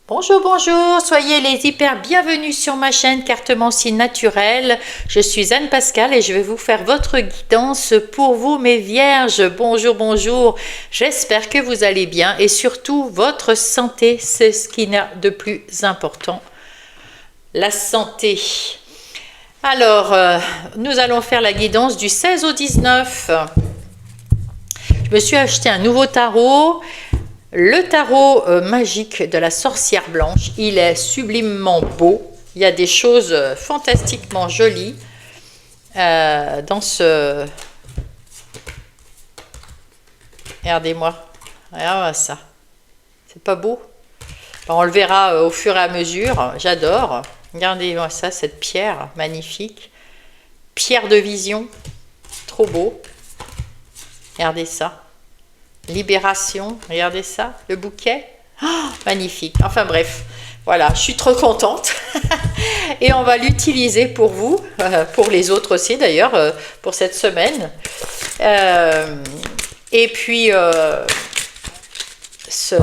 Bonjour, bonjour, soyez les hyper bienvenus sur ma chaîne Cartomancie Naturelle. Je suis Anne Pascal et je vais vous faire votre guidance pour vous mes vierges. Bonjour, bonjour, j'espère que vous allez bien et surtout votre santé, c'est ce qui est de plus important. La santé. Alors, nous allons faire la guidance du 16 au 19. Je me suis acheté un nouveau tarot. Le tarot magique de la sorcière blanche, il est sublimement beau. Il y a des choses fantastiquement jolies dans ce... Regardez-moi, regardez ça. C'est pas beau? On le verra au fur et à mesure. J'adore. Regardez-moi ça, cette pierre magnifique. Pierre de vision. Trop beau. Regardez ça. Libération, regardez ça, le bouquet, oh, magnifique. Enfin bref, voilà, je suis trop contente et on va l'utiliser pour vous, pour les autres aussi d'ailleurs, pour cette semaine. Et puis, ce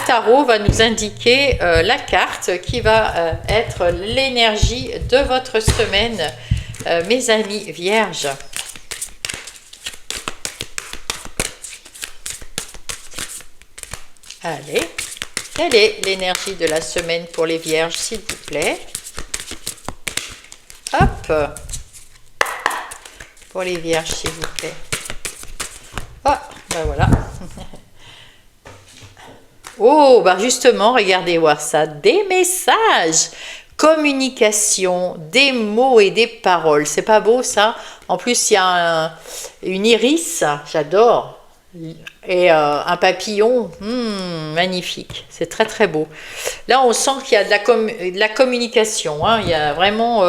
tarot va nous indiquer la carte qui va être l'énergie de votre semaine, mes amis vierges. Allez, quelle est l'énergie de la semaine pour les vierges, s'il vous plaît? Hop, pour les vierges, s'il vous plaît. Oh, ben voilà. Oh, ben justement, regardez voir ça. Des messages, communication, des mots et des paroles. C'est pas beau ça? En plus, il y a une iris, j'adore. Et un papillon, magnifique, c'est très très beau. Là on sent qu'il y a de la communication, hein. Il y a vraiment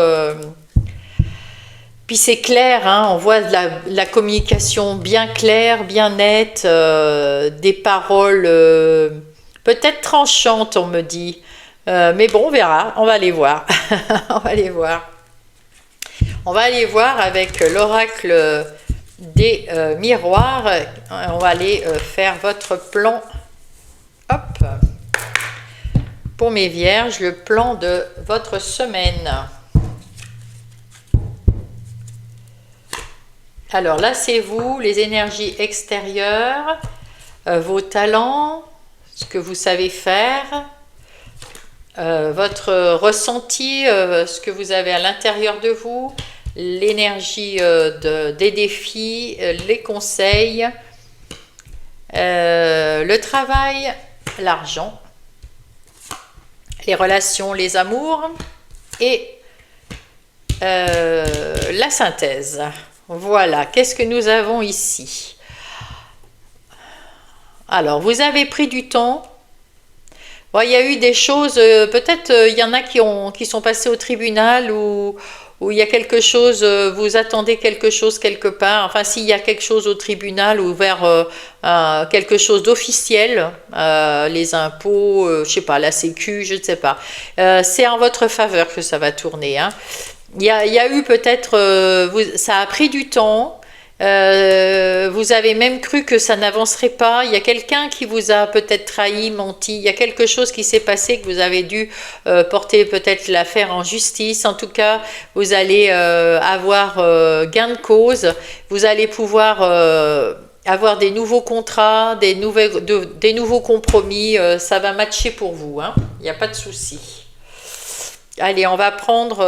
puis c'est clair, hein. On voit de la communication bien claire, bien nette, des paroles peut-être tranchantes, on me dit, mais bon, on verra, on va aller voir. On va aller voir, on va aller voir avec l'oracle des miroirs. On va aller faire votre plan. Hop, pour mes vierges, le plan de votre semaine. Alors là, c'est vous, les énergies extérieures, vos talents, ce que vous savez faire, votre ressenti, ce que vous avez à l'intérieur de vous, l'énergie des défis, les conseils, le travail, l'argent, les relations, les amours et la synthèse. Voilà, qu'est-ce que nous avons ici? Alors, vous avez pris du temps. Bon, il y a eu des choses, peut-être il y en a qui sont passés au tribunal ou il y a quelque chose, vous attendez quelque chose quelque part, enfin s'il y a quelque chose au tribunal ou vers quelque chose d'officiel, les impôts, je sais pas, la sécu, je ne sais pas, c'est en votre faveur que ça va tourner, hein. Il y a eu peut-être, ça a pris du temps. Vous avez même cru que ça n'avancerait pas. Il y a quelqu'un qui vous a peut-être trahi, menti. Il y a quelque chose qui s'est passé que vous avez dû porter peut-être l'affaire en justice. En tout cas, vous allez avoir gain de cause. Vous allez pouvoir avoir des nouveaux contrats, des nouveaux compromis. Ça va matcher pour vous, hein. Il n'y a pas de souci. Allez, on va prendre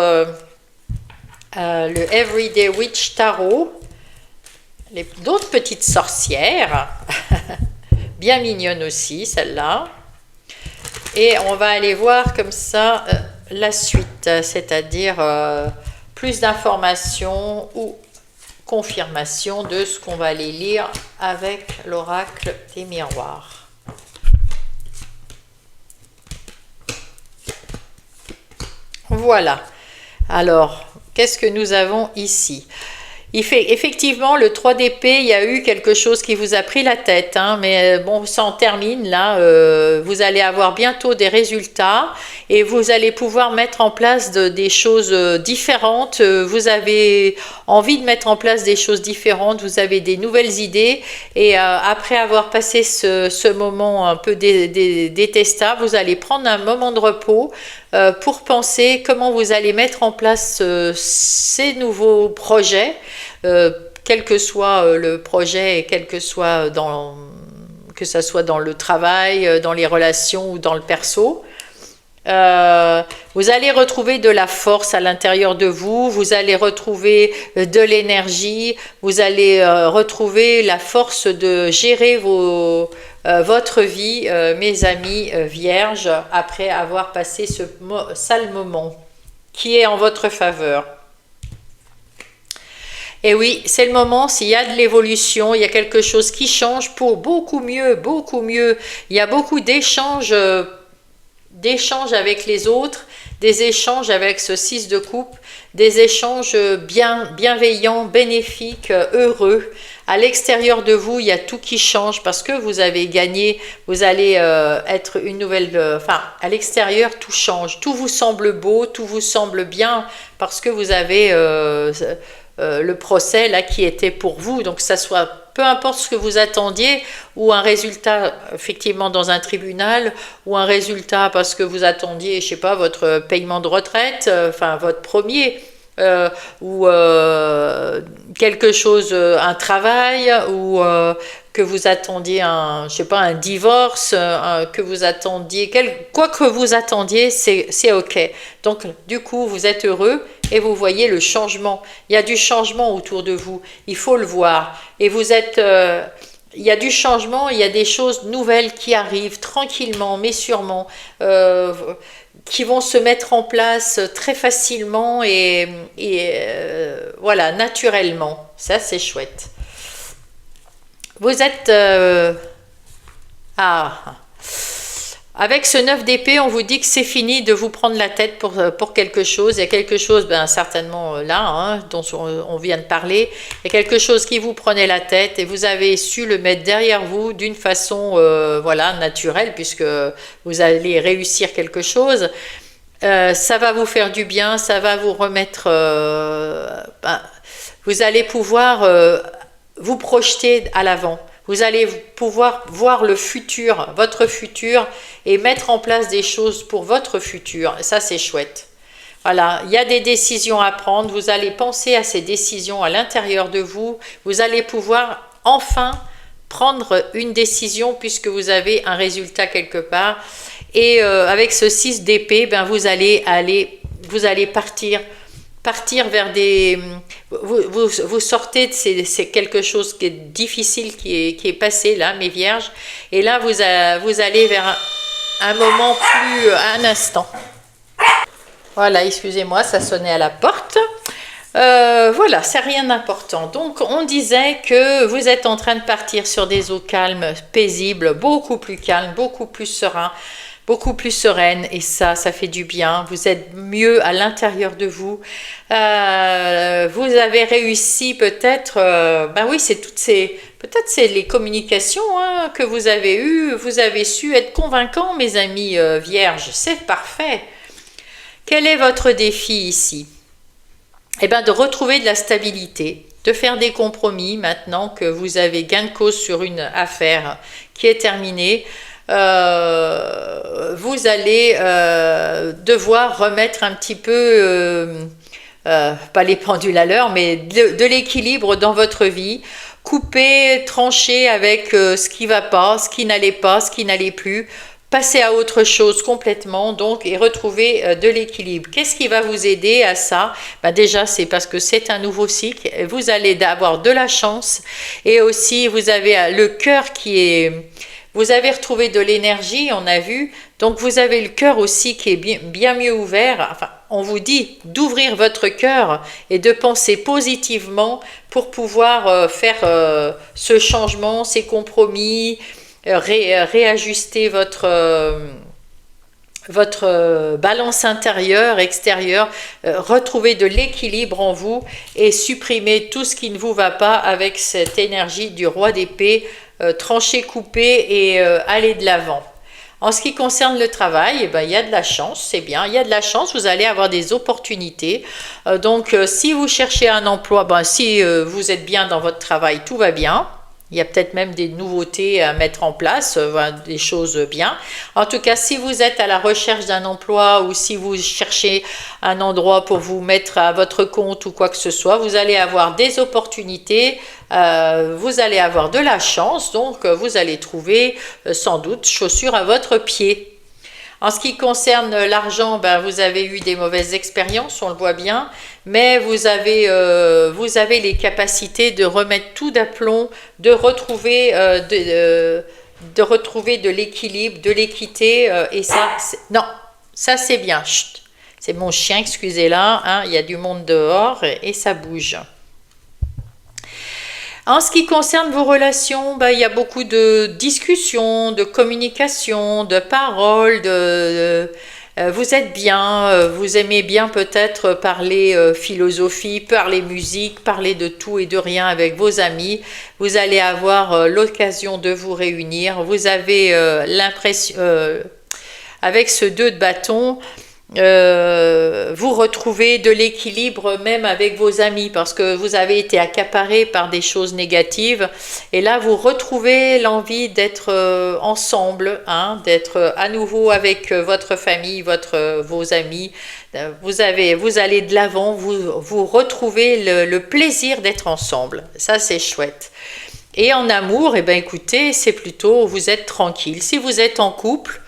le Everyday Witch Tarot. D'autres petites sorcières, bien mignonnes aussi, celle-là. Et on va aller voir comme ça la suite, c'est-à-dire plus d'informations ou confirmation de ce qu'on va aller lire avec l'oracle des miroirs. Voilà. Alors, qu'est-ce que nous avons ici ? Effectivement, le 3 d'épée, il y a eu quelque chose qui vous a pris la tête, hein, mais bon, ça en termine là. Vous allez avoir bientôt des résultats et vous allez pouvoir mettre en place des choses différentes. Vous avez envie de mettre en place des choses différentes, vous avez des nouvelles idées et après avoir passé ce moment un peu détestable, vous allez prendre un moment de repos pour penser comment vous allez mettre en place ces nouveaux projets, quel que soit le projet et quel que soit que ça soit dans le travail, dans les relations ou dans le perso. Vous allez retrouver de la force à l'intérieur de vous, vous allez retrouver de l'énergie, vous allez retrouver la force de gérer votre vie, mes amis vierges, après avoir passé ce sale moment qui est en votre faveur. Et oui, c'est le moment, s'il y a de l'évolution, il y a quelque chose qui change pour beaucoup mieux, beaucoup mieux. Il y a beaucoup d'échanges avec les autres, des échanges avec ce 6 de coupe, des échanges bienveillants, bénéfiques, heureux. À l'extérieur de vous, il y a tout qui change parce que vous avez gagné, vous allez être une nouvelle... Enfin, à l'extérieur, tout change, tout vous semble beau, tout vous semble bien parce que vous avez le procès là qui était pour vous. Donc, ça soit... Peu importe ce que vous attendiez, ou un résultat effectivement dans un tribunal, ou un résultat parce que vous attendiez, je sais pas, votre paiement de retraite, enfin votre premier, ou quelque chose, un travail, ou que vous attendiez je sais pas, un divorce, que vous attendiez, quoi que vous attendiez, c'est ok. Donc du coup, vous êtes heureux et vous voyez le changement. Il y a du changement autour de vous, il faut le voir. Et vous êtes... il y a du changement, il y a des choses nouvelles qui arrivent tranquillement, mais sûrement, qui vont se mettre en place très facilement et voilà, naturellement. Ça, c'est chouette. Vous êtes... avec ce 9 d'épée, on vous dit que c'est fini de vous prendre la tête pour quelque chose. Il y a quelque chose, ben, certainement là, hein, dont on vient de parler. Il y a quelque chose qui vous prenait la tête et vous avez su le mettre derrière vous d'une façon voilà, naturelle, puisque vous allez réussir quelque chose. Ça va vous faire du bien, ça va vous remettre... ben, vous allez pouvoir vous projeter à l'avant. Vous allez pouvoir voir le futur, votre futur, et mettre en place des choses pour votre futur. Ça, c'est chouette. Voilà, il y a des décisions à prendre. Vous allez penser à ces décisions à l'intérieur de vous. Vous allez pouvoir enfin prendre une décision puisque vous avez un résultat quelque part. Et avec ce 6 d'épée, ben, vous allez partir vers des... Vous sortez de c'est quelque chose qui est difficile, qui est passé là, mes vierges, et là vous allez vers un moment plus... un instant. Voilà, excusez-moi, ça sonnait à la porte. Voilà, c'est rien d'important. Donc, on disait que vous êtes en train de partir sur des eaux calmes, paisibles, beaucoup plus calmes, beaucoup plus sereins, beaucoup plus sereine, et ça fait du bien. Vous êtes mieux à l'intérieur de vous. Vous avez réussi peut-être, ben oui, c'est peut-être c'est les communications hein, que vous avez eues. Vous avez su être convaincant, mes amis vierges. C'est parfait. Quel est votre défi ici? Eh bien, de retrouver de la stabilité, de faire des compromis maintenant que vous avez gain de cause sur une affaire qui est terminée. Vous allez devoir remettre un petit peu, pas les pendules à l'heure, mais de l'équilibre dans votre vie, couper, trancher avec ce qui ne va pas, ce qui n'allait pas, ce qui n'allait plus, passer à autre chose complètement, donc, et retrouver de l'équilibre. Qu'est-ce qui va vous aider à ça? Ben déjà, c'est parce que c'est un nouveau cycle, vous allez avoir de la chance, et aussi vous avez le cœur qui est... Vous avez retrouvé de l'énergie, on a vu, donc vous avez le cœur aussi qui est bien mieux ouvert. Enfin, on vous dit d'ouvrir votre cœur et de penser positivement pour pouvoir faire ce changement, ces compromis, réajuster votre balance intérieure, extérieure, retrouvez de l'équilibre en vous et supprimez tout ce qui ne vous va pas avec cette énergie du roi d'épée, trancher, couper et aller de l'avant. En ce qui concerne le travail, eh ben, il y a de la chance, c'est bien, il y a de la chance, vous allez avoir des opportunités. Donc, si vous cherchez un emploi, ben, si vous êtes bien dans votre travail, tout va bien. Il y a peut-être même des nouveautés à mettre en place, des choses bien. En tout cas, si vous êtes à la recherche d'un emploi ou si vous cherchez un endroit pour vous mettre à votre compte ou quoi que ce soit, vous allez avoir des opportunités, vous allez avoir de la chance, donc vous allez trouver sans doute chaussures à votre pied. En ce qui concerne l'argent, ben, vous avez eu des mauvaises expériences, on le voit bien, mais vous avez les capacités de remettre tout d'aplomb, de retrouver de l'équilibre, de l'équité, et ça, non, ça c'est bien. Chut. C'est mon chien, excusez-la, hein, il y a du monde dehors et ça bouge. En ce qui concerne vos relations, il y a beaucoup de discussions, de communication, de paroles, vous êtes bien, vous aimez bien peut-être parler philosophie, parler musique, parler de tout et de rien avec vos amis. Vous allez avoir l'occasion de vous réunir. Vous avez l'impression, avec ce 2 de bâton, vous retrouvez de l'équilibre même avec vos amis parce que vous avez été accaparé par des choses négatives et là vous retrouvez l'envie d'être ensemble, hein, d'être à nouveau avec votre famille, vos amis. Vous allez de l'avant, vous retrouvez le plaisir d'être ensemble. Ça c'est chouette. Et en amour, eh ben, écoutez, c'est plutôt vous êtes tranquille. Si vous êtes en couple,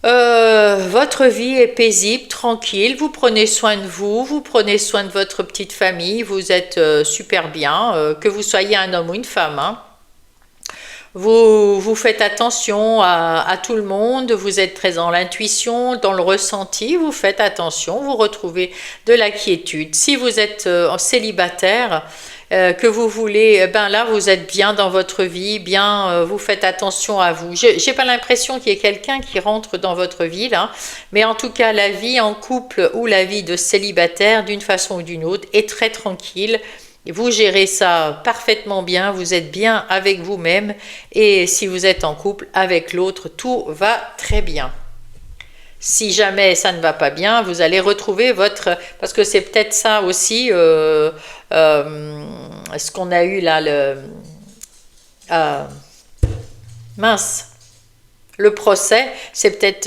votre vie est paisible, tranquille, vous prenez soin de vous, vous prenez soin de votre petite famille, vous êtes super bien, que vous soyez un homme ou une femme, hein. Vous faites attention à tout le monde, vous êtes très dans l'intuition, dans le ressenti, vous faites attention, vous retrouvez de la quiétude. Si vous êtes célibataire, que vous voulez, ben là vous êtes bien dans votre vie, bien, vous faites attention à vous. J'ai pas l'impression qu'il y ait quelqu'un qui rentre dans votre vie là, mais en tout cas la vie en couple ou la vie de célibataire d'une façon ou d'une autre est très tranquille. Vous gérez ça parfaitement bien, vous êtes bien avec vous-même et si vous êtes en couple avec l'autre, tout va très bien. Si jamais ça ne va pas bien, vous allez retrouver votre... Parce que c'est peut-être ça aussi, ce qu'on a eu là, le procès, c'est peut-être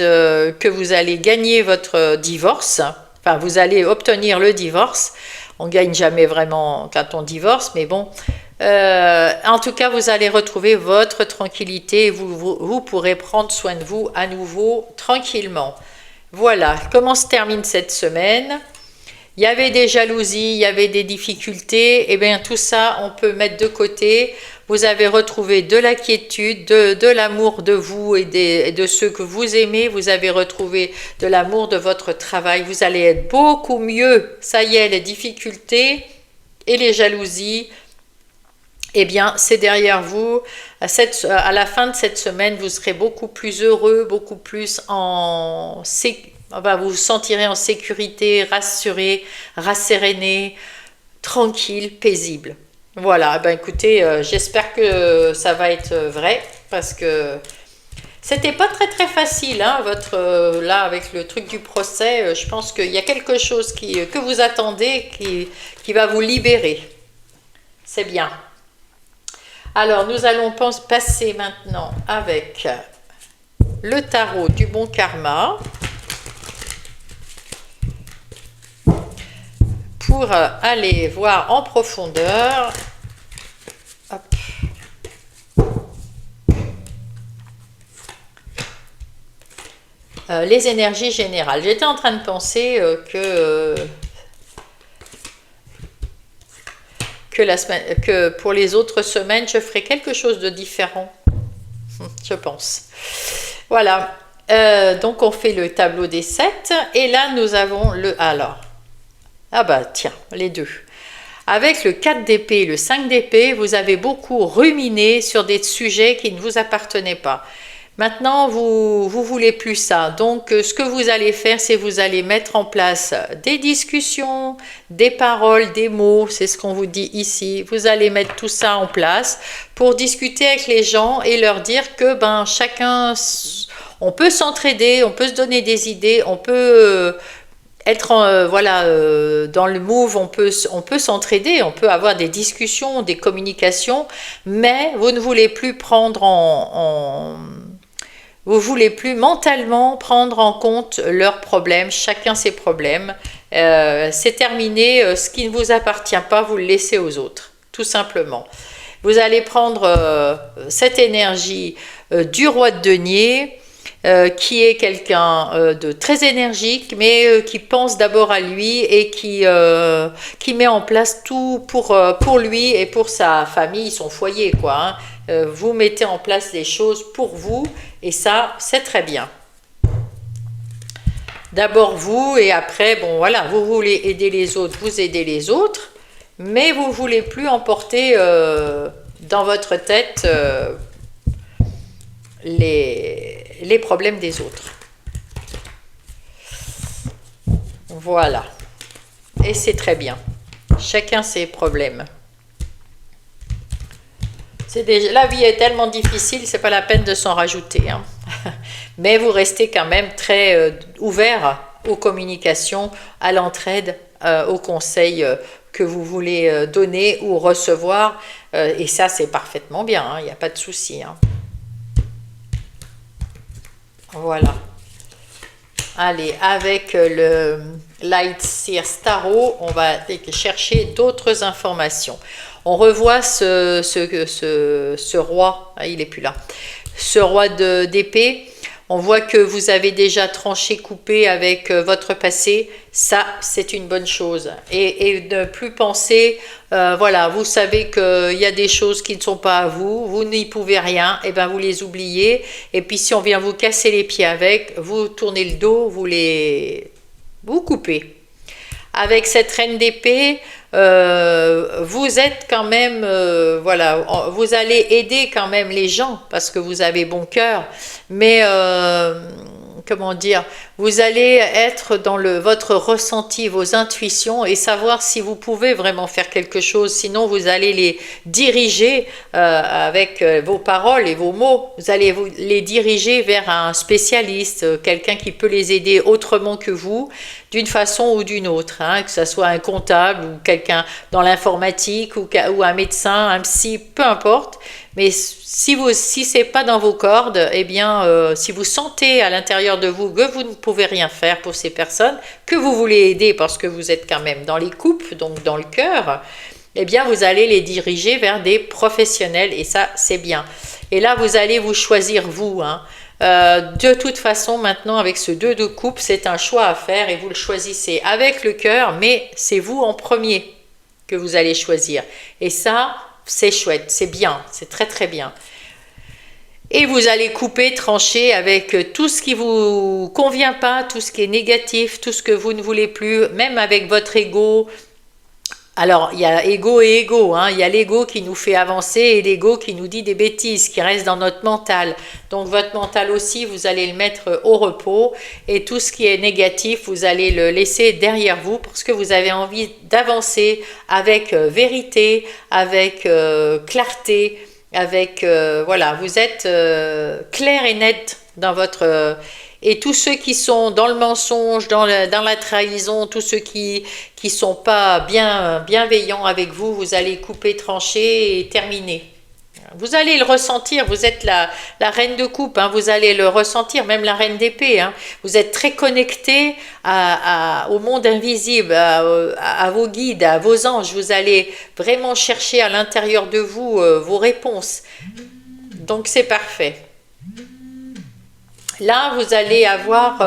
que vous allez gagner votre divorce, enfin vous allez obtenir le divorce. On gagne jamais vraiment quand on divorce, mais bon. En tout cas, vous allez retrouver votre tranquillité. Vous pourrez prendre soin de vous à nouveau tranquillement. Voilà comment se termine cette semaine. Il y avait des jalousies, il y avait des difficultés. Et bien tout ça, on peut mettre de côté. Vous avez retrouvé de la quiétude, de l'amour de vous et de ceux que vous aimez. Vous avez retrouvé de l'amour de votre travail. Vous allez être beaucoup mieux. Ça y est, les difficultés et les jalousies, eh bien, c'est derrière vous. À la fin de cette semaine, vous serez beaucoup plus heureux, beaucoup plus vous vous sentirez en sécurité, rassuré, rasséréné, tranquille, paisible. Voilà, ben écoutez, j'espère que ça va être vrai, parce que c'était pas très facile, hein, là, avec le truc du procès, je pense qu'il y a quelque chose que vous attendez qui va vous libérer. C'est bien. Alors, nous allons passer maintenant avec le tarot du bon karma pour aller voir en profondeur. Hop. Les énergies générales. J'étais en train de penser que pour les autres semaines, je ferai quelque chose de différent. Je pense. Voilà. Donc, on fait le tableau des 7. Et là, nous avons le... Alors. Ah bah, tiens, les deux. Avec le 4 d'épée et le 5 d'épée, vous avez beaucoup ruminé sur des sujets qui ne vous appartenaient pas. Maintenant, vous voulez plus ça. Donc, ce que vous allez faire, c'est vous allez mettre en place des discussions, des paroles, des mots. C'est ce qu'on vous dit ici. Vous allez mettre tout ça en place pour discuter avec les gens et leur dire que ben chacun, on peut s'entraider, on peut se donner des idées, on peut être voilà, dans le move, on peut s'entraider, on peut avoir des discussions, des communications, mais vous ne voulez plus prendre vous voulez plus mentalement prendre en compte leurs problèmes, chacun ses problèmes. C'est terminé, ce qui ne vous appartient pas, vous le laissez aux autres, tout simplement. Vous allez prendre cette énergie du roi de denier, qui est quelqu'un de très énergique, mais qui pense d'abord à lui et qui met en place tout pour lui et pour sa famille, son foyer, quoi, hein. Vous mettez en place les choses pour vous et ça, c'est très bien. D'abord vous et après, bon voilà, vous voulez aider les autres, vous aidez les autres, mais vous ne voulez plus emporter dans votre tête les problèmes des autres. Voilà. Et c'est très bien. Chacun ses problèmes. La vie est tellement difficile, c'est pas la peine de s'en rajouter, hein. Mais vous restez quand même très ouvert aux communications, à l'entraide, aux conseils que vous voulez donner ou recevoir. Et ça, c'est parfaitement bien, hein, il n'y a pas de souci, hein. Voilà. Allez, avec le Light Seer Tarot, on va chercher d'autres informations. On revoit ce roi, ah, il n'est plus là, ce roi d'épée. On voit que vous avez déjà tranché, coupé avec votre passé. Ça, c'est une bonne chose. Et ne plus penser, voilà, vous savez qu'il y a des choses qui ne sont pas à vous, vous n'y pouvez rien, et bien vous les oubliez. Et puis si on vient vous casser les pieds avec, vous tournez le dos, vous coupez. Avec cette reine d'épée, vous êtes quand même, voilà, vous allez aider quand même les gens parce que vous avez bon cœur, mais comment dire, vous allez être dans votre ressenti, vos intuitions et savoir si vous pouvez vraiment faire quelque chose. Sinon, vous allez les diriger avec vos paroles et vos mots. Vous allez les diriger vers un spécialiste, quelqu'un qui peut les aider autrement que vous, d'une façon ou d'une autre, hein, que ce soit un comptable ou quelqu'un dans l'informatique ou un médecin, un psy, peu importe. Mais si c'est pas dans vos cordes, eh bien, si vous sentez à l'intérieur de vous que vous ne pouvez rien faire pour ces personnes, que vous voulez aider parce que vous êtes quand même dans les coupes, donc dans le cœur, eh bien, vous allez les diriger vers des professionnels et ça, c'est bien. Et là, vous allez vous choisir vous, hein. De toute façon, maintenant, avec ce 2 de coupe, c'est un choix à faire et vous le choisissez avec le cœur, mais c'est vous en premier que vous allez choisir. Et ça, c'est chouette, c'est bien, c'est très très bien. Et vous allez couper, trancher avec tout ce qui vous convient pas, tout ce qui est négatif, tout ce que vous ne voulez plus, même avec votre ego. Alors, il y a ego et ego, hein. Il y a l'ego qui nous fait avancer et l'ego qui nous dit des bêtises, qui reste dans notre mental. Donc, votre mental aussi, vous allez le mettre au repos et tout ce qui est négatif, vous allez le laisser derrière vous parce que vous avez envie d'avancer avec vérité, avec clarté, avec, voilà, vous êtes clair et net dans votre... et tous ceux qui sont dans le mensonge, dans la trahison, tous ceux qui sont pas bienveillants avec vous, vous allez couper, trancher et terminer. Vous allez le ressentir, vous êtes la reine de coupe, hein, vous allez le ressentir, même la reine d'épée. Hein, vous êtes très connecté au monde invisible, à vos guides, à vos anges. Vous allez vraiment chercher à l'intérieur de vous vos réponses. Donc c'est parfait. Là, vous allez avoir,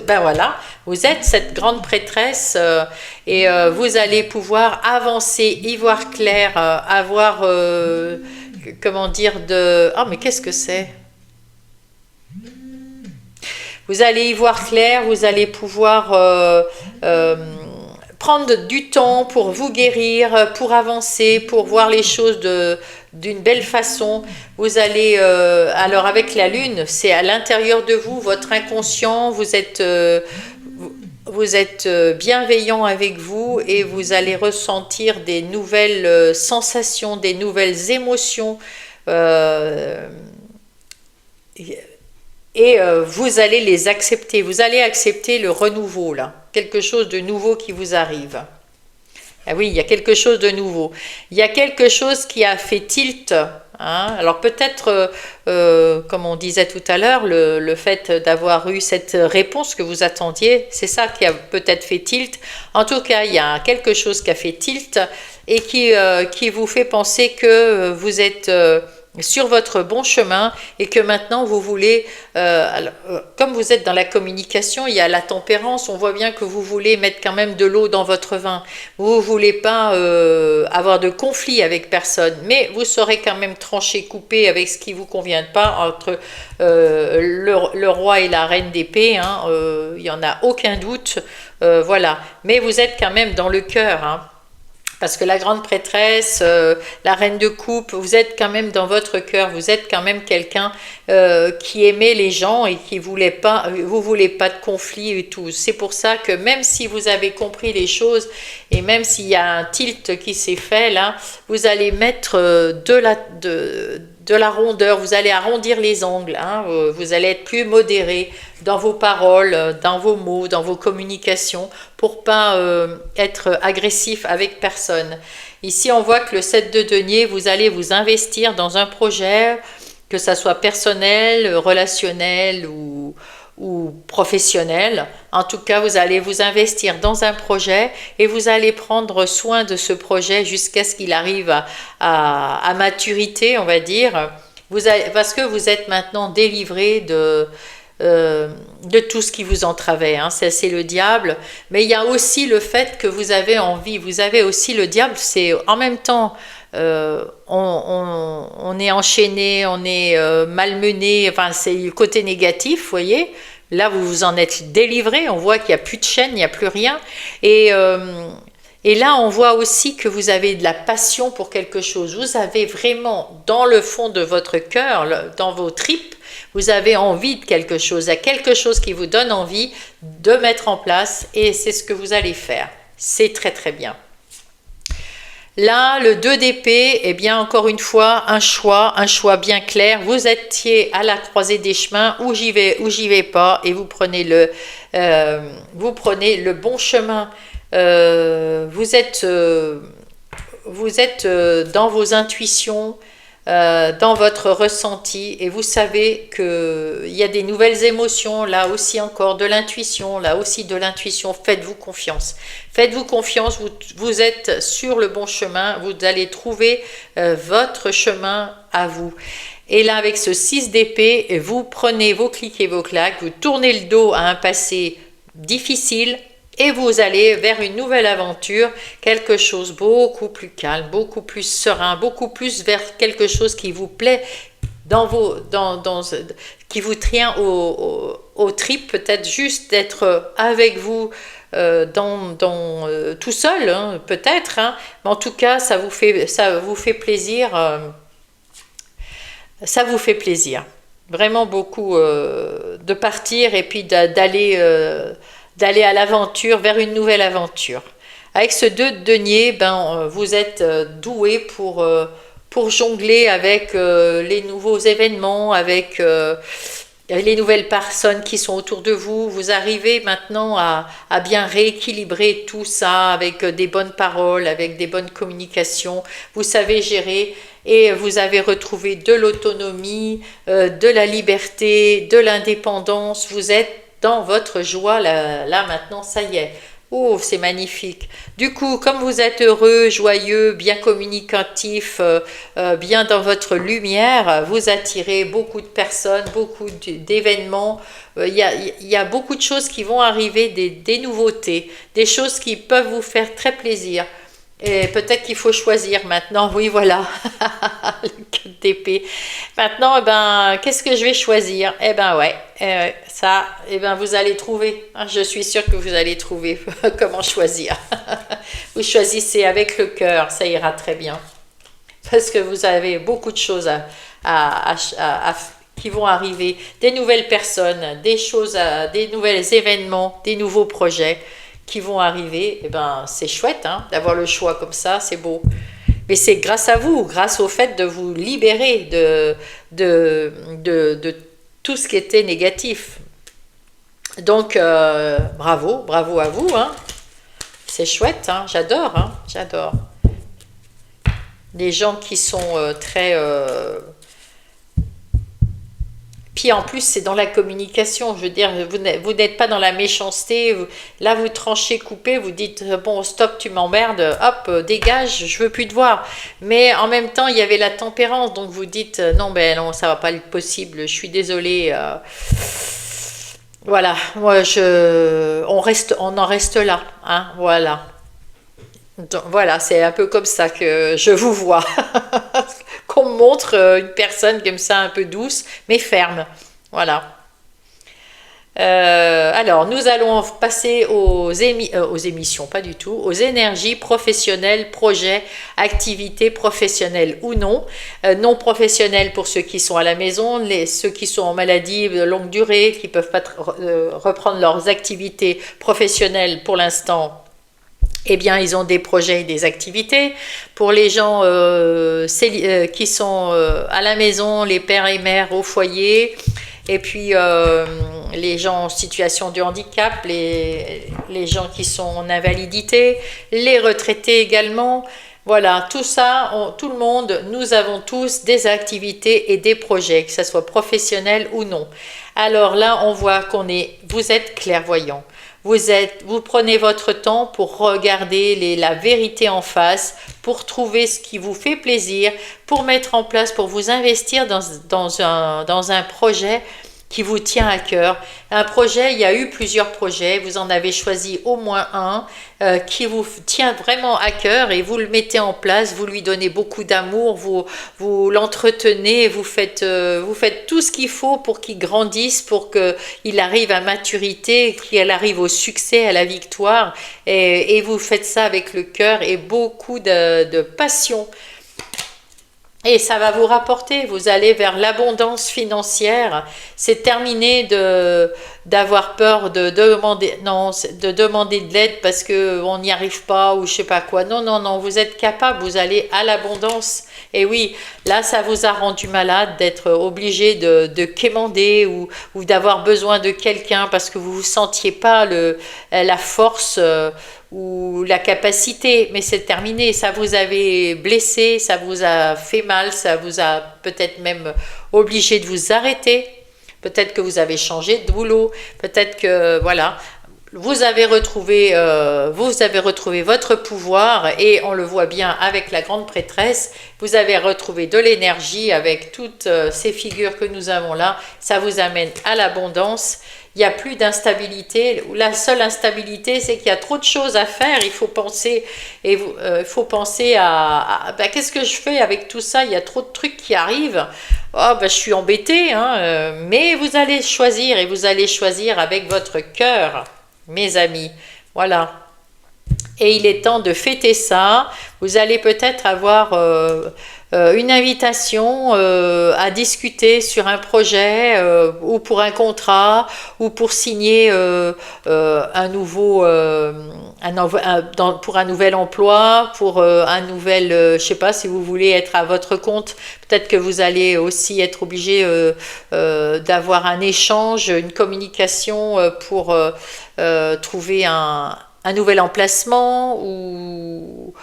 ben voilà, vous êtes cette grande prêtresse et vous allez pouvoir avancer, y voir clair, avoir, comment dire, ah, mais qu'est-ce que c'est? Vous allez y voir clair, vous allez pouvoir prendre du temps pour vous guérir, pour avancer, pour voir les choses d'une belle façon. Vous allez, alors avec la lune, c'est à l'intérieur de vous, votre inconscient, vous êtes bienveillant avec vous et vous allez ressentir des nouvelles sensations, des nouvelles émotions. euh, vous allez les accepter. Vous allez accepter le renouveau, là. Quelque chose de nouveau qui vous arrive. Ah oui, il y a quelque chose de nouveau. Il y a quelque chose qui a fait tilt. Hein. Alors peut-être, comme on disait tout à l'heure, le fait d'avoir eu cette réponse que vous attendiez, c'est ça qui a peut-être fait tilt. En tout cas, il y a quelque chose qui a fait tilt et qui vous fait penser que vous êtes sur votre bon chemin et que maintenant vous voulez, comme vous êtes dans la communication, il y a la tempérance, on voit bien que vous voulez mettre quand même de l'eau dans votre vin. Vous ne voulez pas avoir de conflit avec personne, mais vous saurez quand même trancher, couper avec ce qui ne vous convient pas entre le roi et la reine d'épée, hein, il n'y en a aucun doute, voilà. Mais vous êtes quand même dans le cœur, hein. Parce que la grande prêtresse, la reine de coupe, vous êtes quand même dans votre cœur, vous êtes quand même quelqu'un qui aimait les gens et qui voulait pas, vous voulez pas de conflit et tout. C'est pour ça que même si vous avez compris les choses et même s'il y a un tilt qui s'est fait là, vous allez mettre de la rondeur, vous allez arrondir les angles, hein, vous allez être plus modéré dans vos paroles, dans vos mots, dans vos communications, pour pas être agressif avec personne. Ici, on voit que le 7 de denier, vous allez vous investir dans un projet, que ça soit personnel, relationnel ou professionnel. En tout cas, vous allez vous investir dans un projet et vous allez prendre soin de ce projet jusqu'à ce qu'il arrive à maturité, on va dire. Parce que vous êtes maintenant délivré de tout ce qui vous entravait, hein. C'est le diable, mais il y a aussi le fait que vous avez envie, vous avez aussi le diable, c'est en même temps on est enchaîné, on est malmené, enfin c'est le côté négatif, vous voyez. Là, vous vous en êtes délivré, on voit qu'il n'y a plus de chaîne, il n'y a plus rien. Et là, on voit aussi que vous avez de la passion pour quelque chose. Vous avez vraiment, dans le fond de votre cœur, dans vos tripes, vous avez envie de quelque chose. Il y a quelque chose qui vous donne envie de mettre en place et c'est ce que vous allez faire. C'est très très bien. Là, le 2 d'épée, eh bien, encore une fois, un choix bien clair. Vous étiez à la croisée des chemins, où j'y vais pas, et vous prenez le bon chemin. Vous êtes dans vos intuitions, dans votre ressenti, et vous savez qu'il y a des nouvelles émotions, là aussi encore de l'intuition, là aussi de l'intuition. Faites-vous confiance. Faites-vous confiance, vous êtes sur le bon chemin, vous allez trouver votre chemin à vous. Et là, avec ce 6 d'épée, vous prenez vos clics et vos claques, vous tournez le dos à un passé difficile, et vous allez vers une nouvelle aventure, quelque chose beaucoup plus calme, beaucoup plus serein, beaucoup plus vers quelque chose qui vous plaît, qui vous tient au tripes, peut-être juste d'être avec vous tout seul, hein, peut-être, hein, mais en tout cas, ça vous fait plaisir, ça vous fait plaisir, vraiment beaucoup de partir et puis d'aller à l'aventure, vers une nouvelle aventure. Avec ce 2 de denier, vous êtes doué pour jongler avec les nouveaux événements, avec les nouvelles personnes qui sont autour de vous. Vous arrivez maintenant à bien rééquilibrer tout ça avec des bonnes paroles, avec des bonnes communications. Vous savez gérer et vous avez retrouvé de l'autonomie, de la liberté, de l'indépendance. Vous êtes dans votre joie, là maintenant, ça y est. Oh, c'est magnifique. Du coup, comme vous êtes heureux, joyeux, bien communicatif, bien dans votre lumière, vous attirez beaucoup de personnes, beaucoup d'événements. Il y a beaucoup de choses qui vont arriver, des nouveautés, des choses qui peuvent vous faire très plaisir. Et peut-être qu'il faut choisir maintenant. Oui, voilà, le 4 d'épée. Maintenant, eh ben, qu'est-ce que je vais choisir? Eh ben ouais, ça, eh ben vous allez trouver. Hein, je suis sûre que vous allez trouver comment choisir. Vous choisissez avec le cœur, ça ira très bien. Parce que vous avez beaucoup de choses qui vont arriver, des nouvelles personnes, des choses, des nouveaux événements, des nouveaux projets qui vont arriver. Et ben, c'est chouette hein, d'avoir le choix comme ça, c'est beau. Mais c'est grâce à vous, grâce au fait de vous libérer de tout ce qui était négatif. Donc, bravo, bravo à vous. Hein. C'est chouette, hein, j'adore, hein, j'adore. Les gens qui sont très... Puis en plus, c'est dans la communication. Je veux dire, vous n'êtes pas dans la méchanceté. Là, vous tranchez, coupez, vous dites bon, stop, tu m'emmerdes, hop, dégage, je veux plus te voir. Mais en même temps, il y avait la tempérance, donc vous dites non, ben non, ça va pas être possible. Je suis désolée. Voilà, moi, on en reste là, hein, voilà. Donc, voilà, c'est un peu comme ça que je vous vois. Qu'on me montre une personne comme ça un peu douce, mais ferme. Voilà. Alors, nous allons passer aux émissions, pas du tout, aux énergies professionnelles, projets, activités professionnelles ou non. Non professionnelles pour ceux qui sont à la maison, ceux qui sont en maladie de longue durée, qui ne peuvent pas reprendre leurs activités professionnelles pour l'instant. Eh bien, ils ont des projets et des activités. Pour les gens qui sont à la maison, les pères et mères au foyer, et puis les gens en situation de handicap, les gens qui sont en invalidité, les retraités également. Voilà, tout ça, tout le monde, nous avons tous des activités et des projets, que ce soit professionnel ou non. Alors là, on voit vous êtes clairvoyant. Vous prenez votre temps pour regarder la vérité en face, pour trouver ce qui vous fait plaisir, pour mettre en place, pour vous investir dans un projet qui vous tient à cœur. Un projet, il y a eu plusieurs projets, vous en avez choisi au moins un qui vous tient vraiment à cœur et vous le mettez en place, vous lui donnez beaucoup d'amour, vous l'entretenez, vous faites tout ce qu'il faut pour qu'il grandisse, pour qu'il arrive à maturité, qu'il arrive au succès, à la victoire et vous faites ça avec le cœur et beaucoup de passion. Et ça va vous rapporter, vous allez vers l'abondance financière. C'est terminé d'avoir peur de demander, non, de demander de l'aide parce qu'on n'y arrive pas ou je sais pas quoi. Non, non, non, vous êtes capable, vous allez à l'abondance. Et oui, là, ça vous a rendu malade d'être obligé de quémander ou d'avoir besoin de quelqu'un parce que vous ne sentiez pas la force ou la capacité, mais c'est terminé, ça vous avait blessé, ça vous a fait mal, ça vous a peut-être même obligé de vous arrêter, peut-être que vous avez changé de boulot, peut-être que voilà, vous avez retrouvé votre pouvoir et on le voit bien avec la grande prêtresse, vous avez retrouvé de l'énergie avec toutes ces figures que nous avons là, ça vous amène à l'abondance. Il n'y a plus d'instabilité. La seule instabilité, c'est qu'il y a trop de choses à faire. Il faut penser, à qu'est-ce que je fais avec tout ça? Il y a trop de trucs qui arrivent. Oh, je suis embêtée, hein, mais vous allez choisir et vous allez choisir avec votre cœur, mes amis. Voilà. Et il est temps de fêter ça. Vous allez peut-être avoir une invitation à discuter sur un projet ou pour un contrat ou pour signer pour un nouvel emploi, pour un nouvel, je sais pas, si vous voulez être à votre compte, peut-être que vous allez aussi être obligé d'avoir un échange, une communication pour trouver un nouvel emplacement ou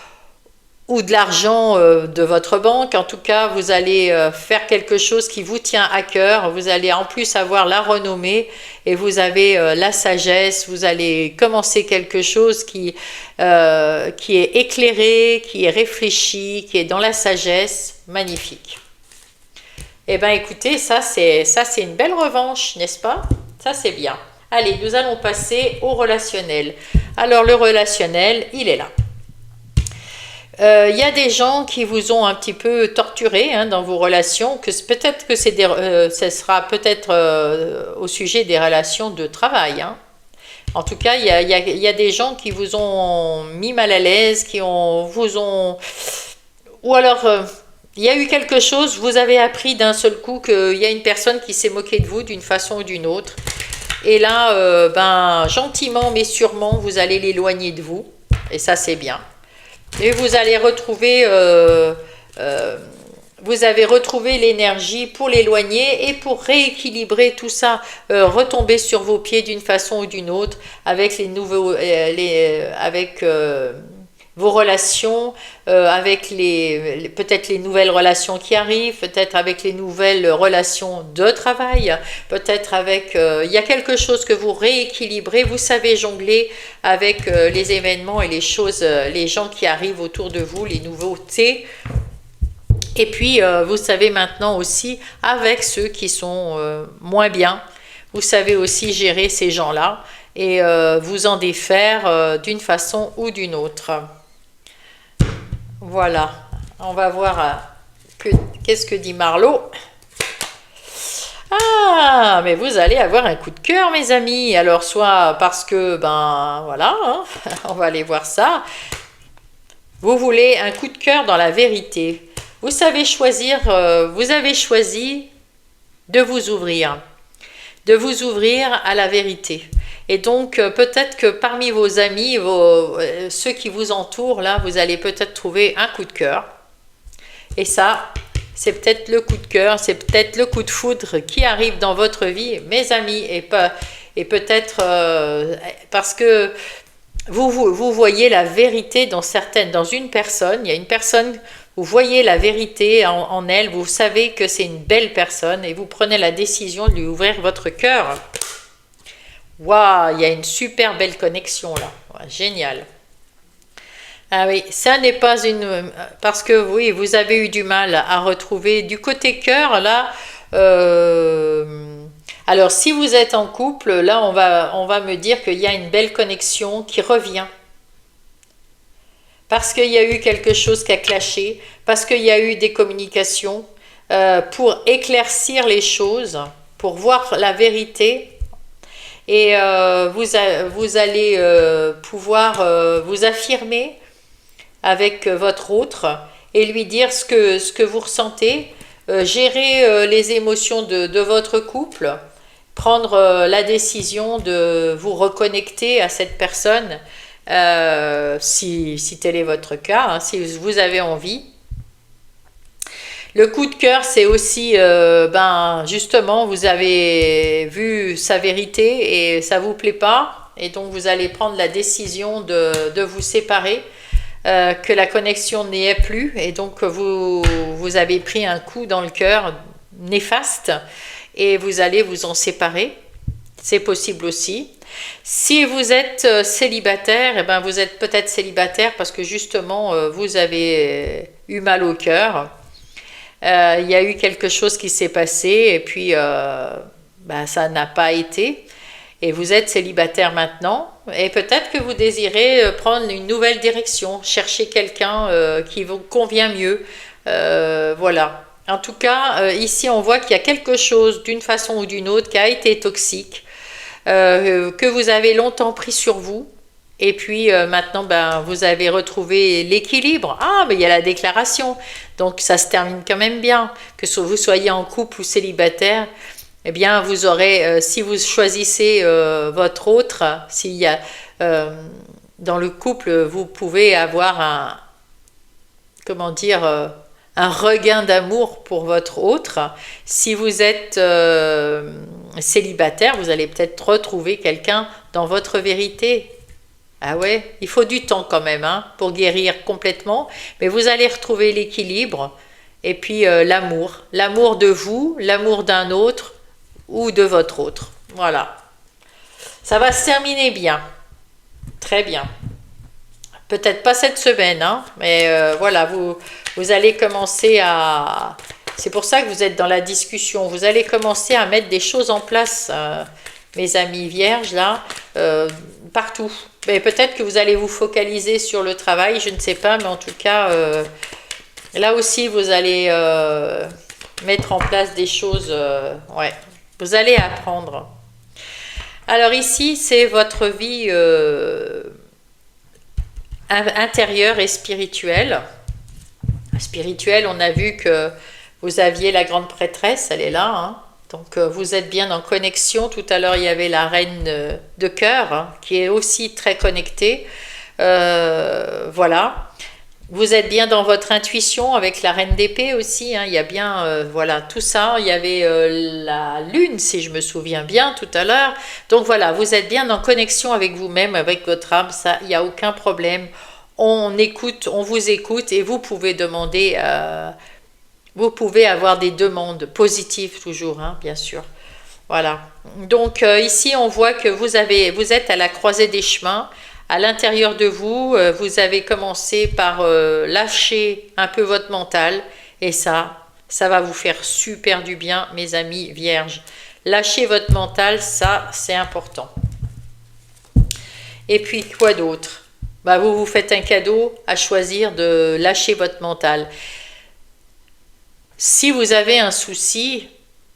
de l'argent de votre banque. En tout cas, vous allez faire quelque chose qui vous tient à cœur. Vous allez en plus avoir la renommée et vous avez la sagesse. Vous allez commencer quelque chose qui est éclairé, qui est réfléchi, qui est dans la sagesse. Magnifique. Eh bien, écoutez, ça c'est une belle revanche, n'est-ce pas? Ça, c'est bien. Allez, nous allons passer au relationnel. Alors, le relationnel, il est là. Il y a des gens qui vous ont un petit peu torturé hein, dans vos relations, que peut-être que ce sera peut-être au sujet des relations de travail. Hein. En tout cas, il y a des gens qui vous ont mis mal à l'aise, vous ont... Ou alors, il y a eu quelque chose, vous avez appris d'un seul coup qu'il y a une personne qui s'est moquée de vous d'une façon ou d'une autre. Et là, ben, gentiment mais sûrement, vous allez l'éloigner de vous. Et ça, c'est bien. Et vous allez retrouver, vous avez retrouvé l'énergie pour l'éloigner et pour rééquilibrer tout ça, retomber sur vos pieds d'une façon ou d'une autre avec les nouveaux, avec vos relations, avec peut-être les nouvelles relations qui arrivent, peut-être avec les nouvelles relations de travail, peut-être avec... il y a quelque chose que vous rééquilibrez, vous savez jongler avec les événements et les choses, les gens qui arrivent autour de vous, les nouveautés. Et puis, vous savez maintenant aussi, avec ceux qui sont moins bien, vous savez aussi gérer ces gens-là et vous en défaire d'une façon ou d'une autre. Voilà, on va voir qu'est-ce que dit Marlo. Ah, mais vous allez avoir un coup de cœur, mes amis. Alors, soit parce que, ben, voilà, hein, on va aller voir ça. Vous voulez un coup de cœur dans la vérité. Vous savez choisir, vous avez choisi de vous ouvrir à la vérité. Et donc, peut-être que parmi vos amis, ceux qui vous entourent, là, vous allez peut-être trouver un coup de cœur. Et ça, c'est peut-être le coup de cœur, c'est peut-être le coup de foudre qui arrive dans votre vie, mes amis, et peut-être parce que vous voyez la vérité dans une personne, il y a une personne, vous voyez la vérité en elle, vous savez que c'est une belle personne et vous prenez la décision de lui ouvrir votre cœur. Waouh, il y a une super belle connexion là. Ouais, génial. Ah oui, ça n'est pas une... Parce que oui, vous avez eu du mal à retrouver du côté cœur là. Alors si vous êtes en couple, là on va me dire qu'il y a une belle connexion qui revient. Parce qu'il y a eu quelque chose qui a clashé, parce qu'il y a eu des communications pour éclaircir les choses, pour voir la vérité. Et vous allez pouvoir vous affirmer avec votre autre et lui dire ce que vous ressentez, gérer les émotions de votre couple, prendre la décision de vous reconnecter à cette personne, si tel est votre cas, hein, si vous avez envie. Le coup de cœur, c'est aussi, ben, justement, vous avez vu sa vérité et ça vous plaît pas, et donc vous allez prendre la décision de vous séparer, que la connexion n'y est plus, et donc vous avez pris un coup dans le cœur néfaste, et vous allez vous en séparer. C'est possible aussi. Si vous êtes célibataire, eh ben vous êtes peut-être célibataire parce que justement, vous avez eu mal au cœur. Il y a eu quelque chose qui s'est passé et puis ben, ça n'a pas été. Et vous êtes célibataire maintenant et peut-être que vous désirez prendre une nouvelle direction, chercher quelqu'un qui vous convient mieux. Voilà. En tout cas, ici on voit qu'il y a quelque chose d'une façon ou d'une autre qui a été toxique, que vous avez longtemps pris sur vous. Et puis maintenant, ben, vous avez retrouvé l'équilibre. Ah, mais il y a la déclaration. Donc ça se termine quand même bien. Que vous soyez en couple ou célibataire, eh bien vous aurez, si vous choisissez votre autre, s'il y a dans le couple, vous pouvez avoir comment dire, un regain d'amour pour votre autre. Si vous êtes célibataire, vous allez peut-être retrouver quelqu'un dans votre vérité. Ah ouais, il faut du temps quand même hein, pour guérir complètement, mais vous allez retrouver l'équilibre et puis l'amour de vous, l'amour d'un autre ou de votre autre. Voilà, ça va se terminer bien, très bien. Peut-être pas cette semaine, hein, mais voilà, vous allez commencer à... C'est pour ça que vous êtes dans la discussion, vous allez commencer à mettre des choses en place, mes amis vierges, là, partout. Mais peut-être que vous allez vous focaliser sur le travail, je ne sais pas, mais en tout cas, là aussi, vous allez mettre en place des choses. Ouais, vous allez apprendre. Alors ici, c'est votre vie intérieure et spirituelle. Spirituelle, on a vu que vous aviez la grande prêtresse, elle est là, hein. Donc vous êtes bien en connexion. Tout à l'heure, il y avait la reine de cœur, hein, qui est aussi très connectée. Voilà. Vous êtes bien dans votre intuition avec la reine d'épée aussi, hein. Il y a bien, voilà, tout ça. Il y avait la lune, si je me souviens bien, tout à l'heure. Donc voilà, vous êtes bien en connexion avec vous-même, avec votre âme. Ça, il n'y a aucun problème. On écoute, on vous écoute et vous pouvez demander... vous pouvez avoir des demandes positives toujours, hein, bien sûr. Voilà. Donc ici, on voit que vous êtes à la croisée des chemins. À l'intérieur de vous, vous avez commencé par lâcher un peu votre mental. Et ça va vous faire super du bien, mes amis vierges. Lâchez votre mental, ça, c'est important. Et puis, quoi d'autre? Bah, vous vous faites un cadeau à choisir de lâcher votre mental. Si vous avez un souci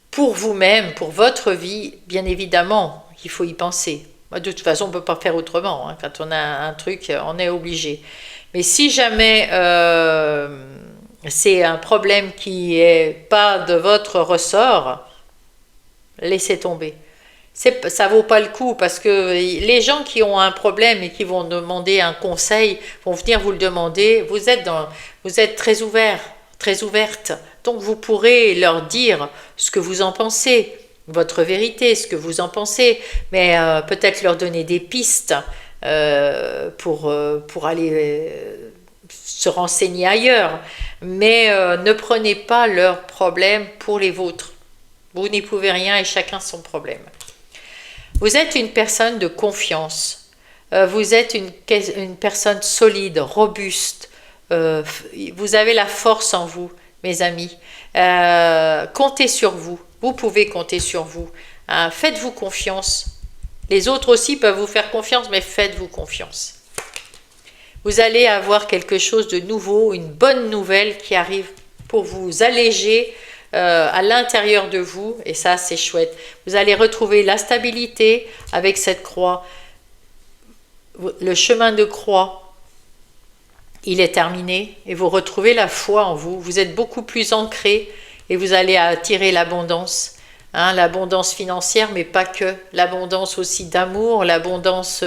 pour vous-même, pour votre vie, bien évidemment, il faut y penser. De toute façon, on ne peut pas faire autrement, hein. Quand on a un truc, on est obligé. Mais si jamais c'est un problème qui n'est pas de votre ressort, laissez tomber. Ça vaut pas le coup parce que les gens qui ont un problème et qui vont demander un conseil vont venir vous le demander. Vous êtes très ouvert, très ouverte. Donc vous pourrez leur dire ce que vous en pensez, votre vérité, ce que vous en pensez, mais peut-être leur donner des pistes pour aller se renseigner ailleurs. Mais ne prenez pas leurs problèmes pour les vôtres. Vous n'y pouvez rien et chacun son problème. Vous êtes une personne de confiance. Vous êtes une personne solide, robuste. Vous avez la force en vous, mes amis. Comptez sur vous. Vous pouvez compter sur vous. Faites-vous confiance. Les autres aussi peuvent vous faire confiance, mais faites-vous confiance. Vous allez avoir quelque chose de nouveau, une bonne nouvelle qui arrive pour vous alléger à l'intérieur de vous, et ça c'est chouette. Vous allez retrouver la stabilité avec cette croix. Le chemin de croix, il est terminé et vous retrouvez la foi en vous. Vous êtes beaucoup plus ancré et vous allez attirer l'abondance. Hein, l'abondance financière, mais pas que. L'abondance aussi d'amour, l'abondance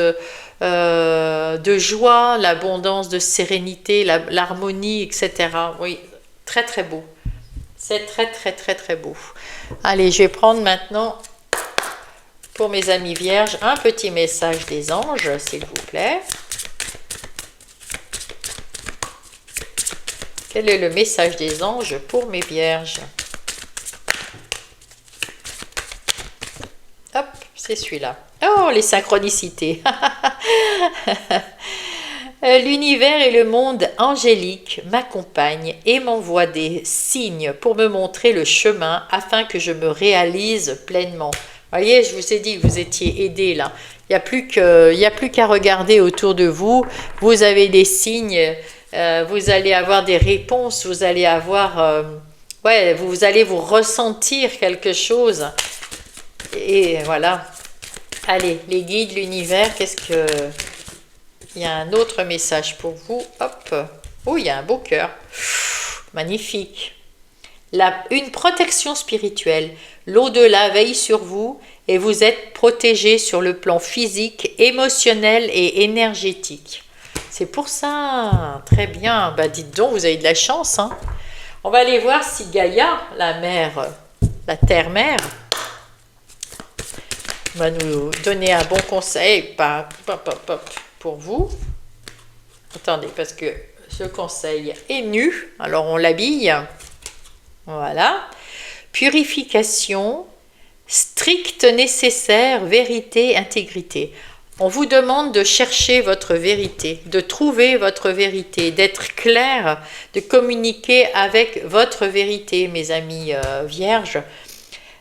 de joie, l'abondance de sérénité, l'harmonie, etc. Oui, très très beau. C'est très très très très beau. Allez, je vais prendre maintenant, pour mes amis vierges, un petit message des anges, s'il vous plaît. Quel est le message des anges pour mes vierges? Hop, c'est celui-là. Oh, les synchronicités. L'univers et le monde angélique m'accompagnent et m'envoient des signes pour me montrer le chemin afin que je me réalise pleinement. Vous voyez, je vous ai dit que vous étiez aidés là. Il n'y a plus qu'à regarder autour de vous. Vous avez des signes, vous allez avoir des réponses, vous allez avoir... ouais, vous allez vous ressentir quelque chose. Et voilà. Allez, les guides, l'univers, qu'est-ce que... Il y a un autre message pour vous. Hop. Oh, il y a un beau cœur. Magnifique. Une protection spirituelle. L'au-delà veille sur vous et vous êtes protégé sur le plan physique, émotionnel et énergétique. C'est pour ça. Très bien. Bah, dites donc, vous avez de la chance, hein. On va aller voir si Gaïa, la mère, la terre-mère, va nous donner un bon conseil pour vous. Attendez, parce que ce conseil est nu, alors on l'habille. Voilà. Purification, strict nécessaire, vérité, intégrité. On vous demande de chercher votre vérité, de trouver votre vérité, d'être clair, de communiquer avec votre vérité, mes amis vierges.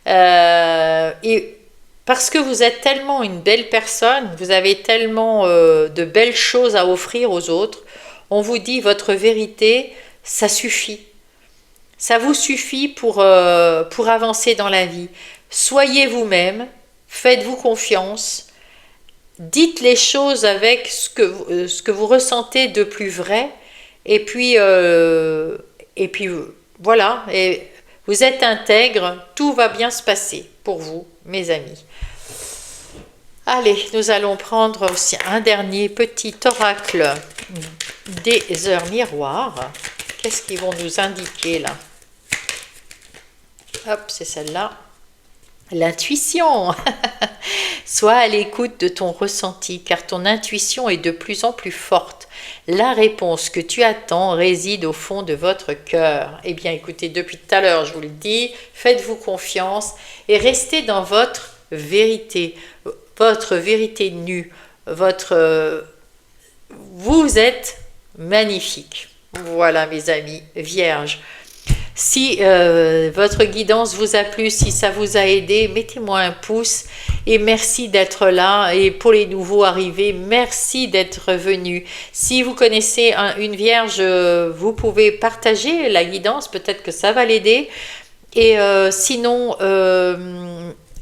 Et parce que vous êtes tellement une belle personne, vous avez tellement de belles choses à offrir aux autres, on vous dit votre vérité, ça suffit. Ça vous suffit pour avancer dans la vie. Soyez vous-même, faites-vous confiance, dites les choses avec ce que vous ressentez de plus vrai, et puis voilà, et vous êtes intègre, tout va bien se passer pour vous, mes amis. Allez, nous allons prendre aussi un dernier petit oracle des heures miroirs. Qu'est-ce qu'ils vont nous indiquer là? Hop, c'est celle-là. L'intuition. Sois à l'écoute de ton ressenti, car ton intuition est de plus en plus forte. La réponse que tu attends réside au fond de votre cœur. Eh bien, écoutez, depuis tout à l'heure, je vous le dis, faites-vous confiance et restez dans votre vérité nue. Vous êtes magnifique. Voilà, mes amis, vierges. Si votre guidance vous a plu, si ça vous a aidé, mettez-moi un pouce et merci d'être là. Et pour les nouveaux arrivés, merci d'être venus. Si vous connaissez une vierge, vous pouvez partager la guidance, peut-être que ça va l'aider. Et sinon,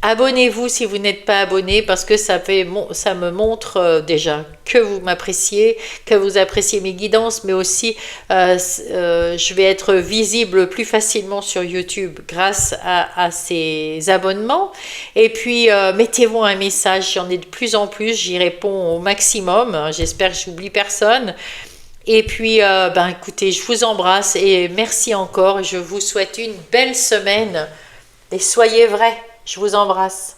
abonnez-vous si vous n'êtes pas abonné parce que ça me montre déjà que vous m'appréciez, que vous appréciez mes guidances, mais aussi je vais être visible plus facilement sur YouTube grâce à ces abonnements. Et puis mettez-vous un message, j'en ai de plus en plus, j'y réponds au maximum. J'espère que j'oublie personne. Et puis, écoutez, je vous embrasse et merci encore. Je vous souhaite une belle semaine et soyez vrais. Je vous embrasse.